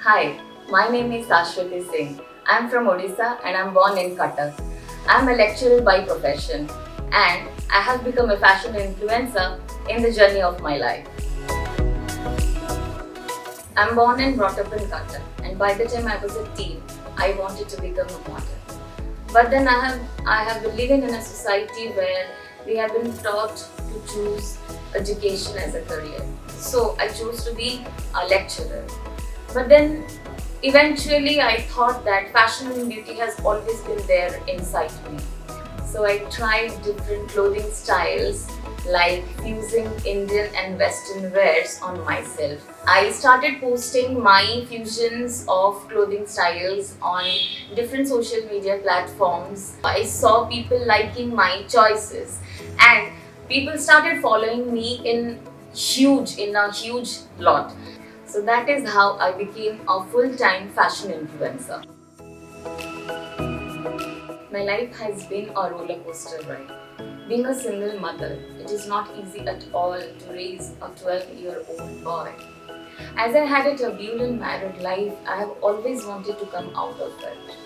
Hi, my name is Ashwati Singh. I am from Odisha and I am born in Cuttack. I am a lecturer by profession and I have become a fashion influencer in the journey of my life. I am born and brought up in Cuttack, and by the time I was a teen, I wanted to become a model. But then I have been living in a society where we have been taught to choose education as a career. So I chose to be a lecturer. But then eventually I thought that fashion and beauty has always been there inside me. So I tried different clothing styles like fusing Indian and Western wears on myself. I started posting my fusions of clothing styles on different social media platforms. I saw people liking my choices and people started following me in a huge lot. So that is how I became a full-time fashion influencer. My life has been a roller coaster ride. Being a single mother, it is not easy at all to raise a 12-year-old boy. As I had a turbulent married life, I have always wanted to come out of it.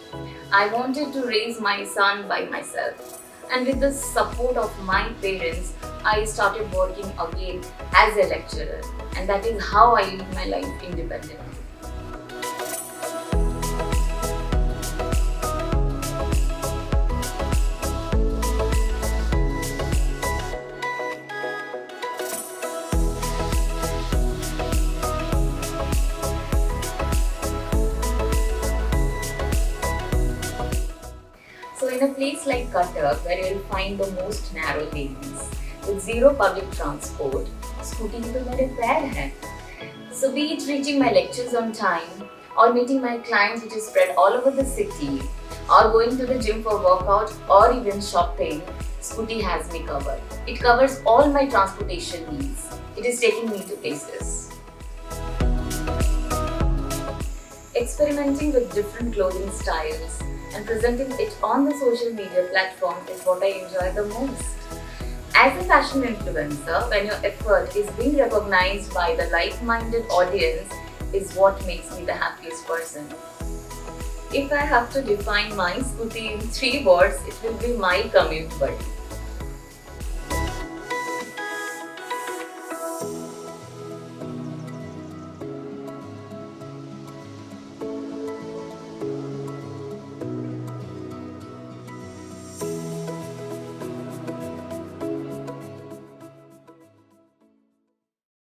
I wanted to raise my son by myself. And with the support of my parents, I started working again as a lecturer. And that is how I live my life independently. So in a place like Cuttack, where you will find the most narrow lanes, with zero public transport, Scooty to मेरे पैर हैं. So be it reaching my lectures on time, or meeting my clients which is spread all over the city, or going to the gym for workout, or even shopping, Scooty has me covered. It covers all my transportation needs. It is taking me to places. Experimenting with different clothing styles and presenting it on the social media platform is what I enjoy the most. As a fashion influencer, when your effort is being recognized by the like-minded audience is what makes me the happiest person. If I have to define my Scooty in 3 words, it will be my commute buddy.